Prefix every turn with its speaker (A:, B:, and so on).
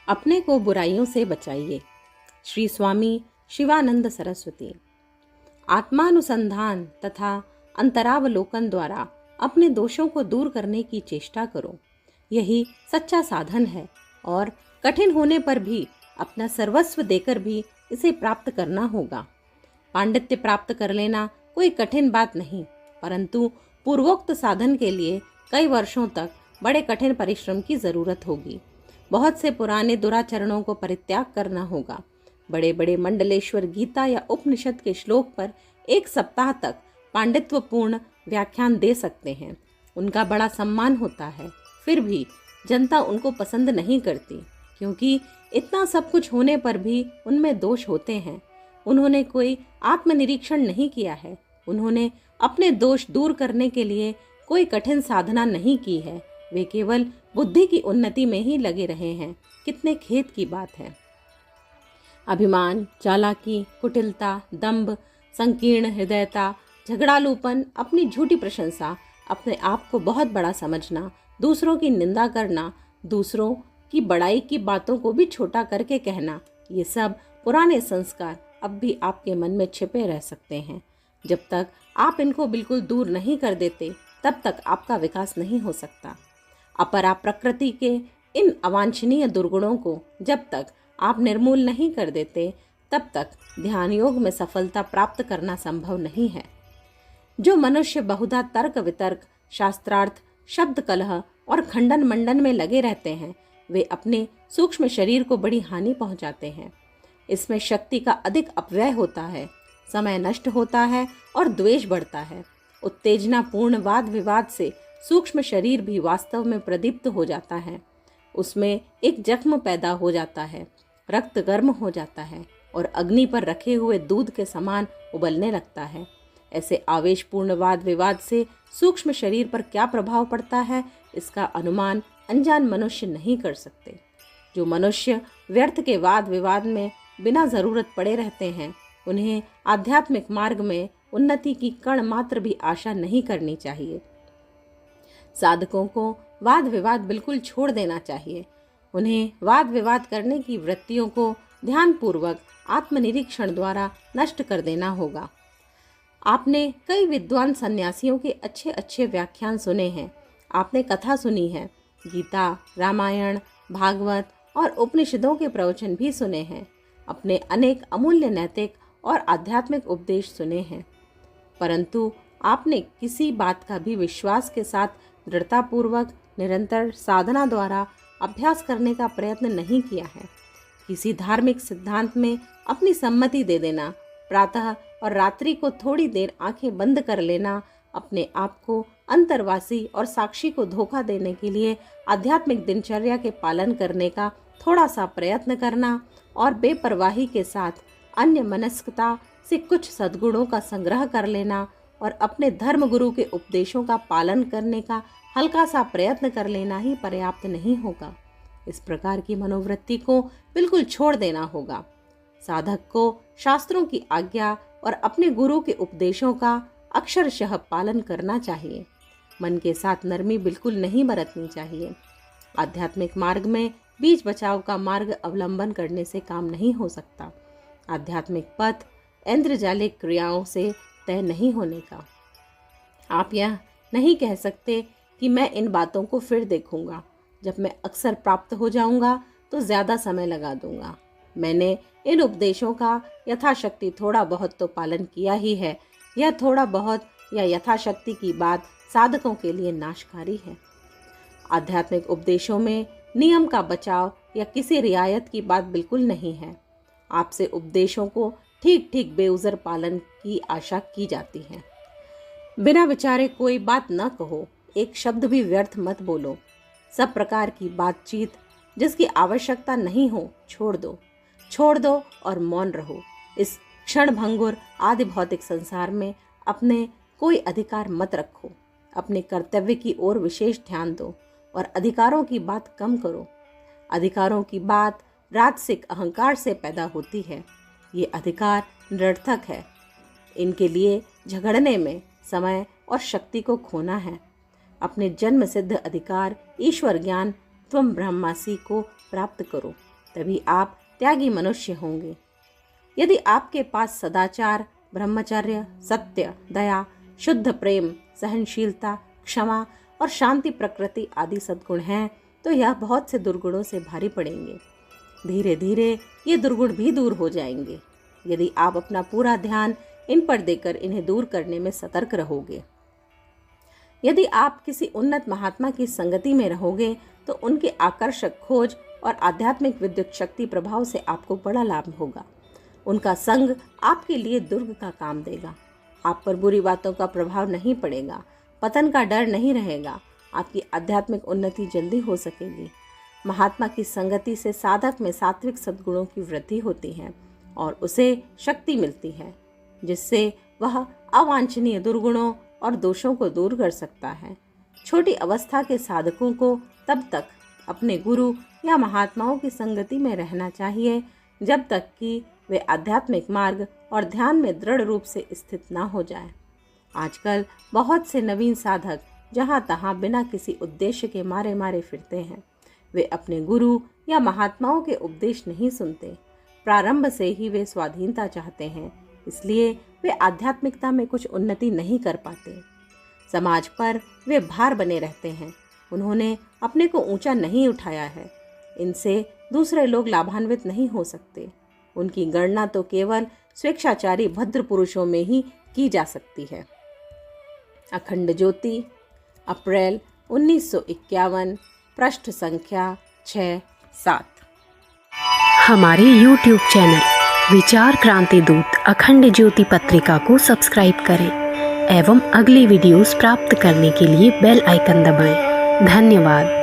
A: अपने को बुराइयों से बचाइए। श्री स्वामी शिवानंद सरस्वती। आत्मानुसंधान तथा अंतरावलोकन द्वारा अपने दोषों को दूर करने की चेष्टा करो। यही सच्चा साधन है और कठिन होने पर भी अपना सर्वस्व देकर भी इसे प्राप्त करना होगा। पांडित्य प्राप्त कर लेना कोई कठिन बात नहीं, परंतु पूर्वोक्त साधन के लिए कई वर्षों तक बड़े कठिन परिश्रम की जरूरत होगी। बहुत से पुराने दुराचरणों को परित्याग करना होगा। बड़े बड़े मंडलेश्वर गीता या उपनिषद के श्लोक पर एक सप्ताह तक पांडित्यपूर्ण व्याख्यान दे सकते हैं। उनका बड़ा सम्मान होता है, फिर भी जनता उनको पसंद नहीं करती, क्योंकि इतना सब कुछ होने पर भी उनमें दोष होते हैं। उन्होंने कोई आत्मनिरीक्षण नहीं किया है। उन्होंने अपने दोष दूर करने के लिए कोई कठिन साधना नहीं की है। वे केवल बुद्धि की उन्नति में ही लगे रहे हैं। कितने खेद की बात है। अभिमान, चालाकी, कुटिलता, दंभ, संकीर्ण हृदयता, झगड़ालूपन, अपनी झूठी प्रशंसा, अपने आप को बहुत बड़ा समझना, दूसरों की निंदा करना, दूसरों की बड़ाई की बातों को भी छोटा करके कहना, ये सब पुराने संस्कार अब भी आपके मन में छिपे रह सकते हैं। जब तक आप इनको बिल्कुल दूर नहीं कर देते, तब तक आपका विकास नहीं हो सकता। अपरा प्रकृति के इन अवांछनीय दुर्गुणों को जब तक आप निर्मूल नहीं कर देते, तब तक ध्यान योग में सफलता प्राप्त करना संभव नहीं है। जो मनुष्य बहुधा तर्क वितर्क, शास्त्रार्थ, शब्द कलह और खंडन मंडन में लगे रहते हैं, वे अपने सूक्ष्म शरीर को बड़ी हानि पहुंचाते हैं। इसमें शक्ति का अधिक अपव्यय होता है, समय नष्ट होता है और द्वेष बढ़ता है। उत्तेजनापूर्ण वाद विवाद से सूक्ष्म शरीर भी वास्तव में प्रदीप्त हो जाता है। उसमें एक जख्म पैदा हो जाता है, रक्त गर्म हो जाता है और अग्नि पर रखे हुए दूध के समान उबलने लगता है। ऐसे आवेशपूर्ण वाद विवाद से सूक्ष्म शरीर पर क्या प्रभाव पड़ता है, इसका अनुमान अनजान मनुष्य नहीं कर सकते। जो मनुष्य व्यर्थ के वाद विवाद में बिना जरूरत पड़े रहते हैं, उन्हें आध्यात्मिक मार्ग में उन्नति की कण मात्र भी आशा नहीं करनी चाहिए। साधकों को वाद विवाद बिल्कुल छोड़ देना चाहिए। उन्हें वाद विवाद करने की वृत्तियों को ध्यानपूर्वक आत्मनिरीक्षण द्वारा नष्ट कर देना होगा। आपने कई विद्वान सन्यासियों के अच्छे अच्छे व्याख्यान सुने हैं। आपने कथा सुनी है। गीता, रामायण, भागवत और उपनिषदों के प्रवचन भी सुने हैं। अपने अनेक अमूल्य नैतिक और आध्यात्मिक उपदेश सुने हैं, परंतु आपने किसी बात का भी विश्वास के साथ दृढ़तापूर्वक निरंतर साधना द्वारा अभ्यास करने का प्रयत्न नहीं किया है। किसी धार्मिक सिद्धांत में अपनी सम्मति दे देना, प्रातः और रात्रि को थोड़ी देर आंखें बंद कर लेना, अपने आप को अंतर्वासी और साक्षी को धोखा देने के लिए आध्यात्मिक दिनचर्या के पालन करने का थोड़ा सा प्रयत्न करना और बेपरवाही के साथ अन्य मनस्कता से कुछ सद्गुणों का संग्रह कर लेना और अपने धर्म गुरु के उपदेशों का पालन करने का हल्का सा प्रयत्न कर लेना ही पर्याप्त नहीं होगा। इस प्रकार की मनोवृत्ति को बिल्कुल छोड़ देना होगा। साधक को शास्त्रों की आज्ञा और अपने गुरु के उपदेशों का अक्षरशः पालन करना चाहिए। मन के साथ नरमी बिल्कुल नहीं बरतनी चाहिए। आध्यात्मिक मार्ग में बीच बचाव का मार्ग अवलंबन करने से काम नहीं हो सकता। आध्यात्मिक पथ इंद्रजालिक क्रियाओं से तय नहीं होने का। आप यह नहीं कह सकते कि मैं इन बातों को फिर देखूंगा। जब मैं अक्सर प्राप्त हो जाऊंगा तो ज़्यादा समय लगा दूंगा। मैंने इन उपदेशों का यथाशक्ति थोड़ा बहुत तो पालन किया ही है। यह थोड़ा बहुत या यथाशक्ति की बात साधकों के लिए नाशकारी है। आध्यात्मिक उपदेशों में नियम का बचाव या किसी रियायत की बात बिल्कुल नहीं है। आपसे उपदेशों को ठीक ठीक बेउजर पालन की आशा की जाती है। बिना विचारे कोई बात न कहो, एक शब्द भी व्यर्थ मत बोलो। सब प्रकार की बातचीत जिसकी आवश्यकता नहीं हो छोड़ दो और मौन रहो। इस क्षण भंगुर आदि भौतिक संसार में अपने कोई अधिकार मत रखो। अपने कर्तव्य की ओर विशेष ध्यान दो और अधिकारों की बात कम करो। अधिकारों की बात राजसिक अहंकार से पैदा होती है। ये अधिकार निरर्थक है। इनके लिए झगड़ने में समय और शक्ति को खोना है। अपने जन्म सिद्ध अधिकार ईश्वर ज्ञान त्वम ब्रह्मासी को प्राप्त करो। तभी आप त्यागी मनुष्य होंगे। यदि आपके पास सदाचार, ब्रह्मचर्य, सत्य, दया, शुद्ध प्रेम, सहनशीलता, क्षमा और शांति प्रकृति आदि सद्गुण हैं, तो यह बहुत से दुर्गुणों से भारी पड़ेंगे। धीरे धीरे ये दुर्गुण भी दूर हो जाएंगे यदि आप अपना पूरा ध्यान इन पर देकर इन्हें दूर करने में सतर्क रहोगे। यदि आप किसी उन्नत महात्मा की संगति में रहोगे तो उनके आकर्षक खोज और आध्यात्मिक विद्युत शक्ति प्रभाव से आपको बड़ा लाभ होगा। उनका संग आपके लिए दुर्ग का काम देगा। आप पर बुरी बातों का प्रभाव नहीं पड़ेगा, पतन का डर नहीं रहेगा। आपकी आध्यात्मिक उन्नति जल्दी हो सकेगी। महात्मा की संगति से साधक में सात्विक सद्गुणों की वृद्धि होती है और उसे शक्ति मिलती है, जिससे वह अवांछनीय दुर्गुणों और दोषों को दूर कर सकता है। छोटी अवस्था के साधकों को तब तक अपने गुरु या महात्माओं की संगति में रहना चाहिए जब तक कि वे आध्यात्मिक मार्ग और ध्यान में दृढ़ रूप से स्थित न हो जाएं। आजकल बहुत से नवीन साधक जहाँ तहाँ बिना किसी उद्देश्य के मारे मारे फिरते हैं। वे अपने गुरु या महात्माओं के उपदेश नहीं सुनते। प्रारंभ से ही वे स्वाधीनता चाहते हैं, इसलिए वे आध्यात्मिकता में कुछ उन्नति नहीं कर पाते। समाज पर वे भार बने रहते हैं। उन्होंने अपने को ऊंचा नहीं उठाया है। इनसे दूसरे लोग लाभान्वित नहीं हो सकते। उनकी गणना तो केवल स्वेच्छाचारी भद्र पुरुषों में ही की जा सकती है। अखंड ज्योति, अप्रैल 1951, पृष्ठ संख्या 6-7।
B: हमारे YouTube चैनल विचार क्रांति दूत अखंड ज्योति पत्रिका को सब्सक्राइब करें एवं अगली वीडियोस प्राप्त करने के लिए बेल आइकन दबाएं। धन्यवाद।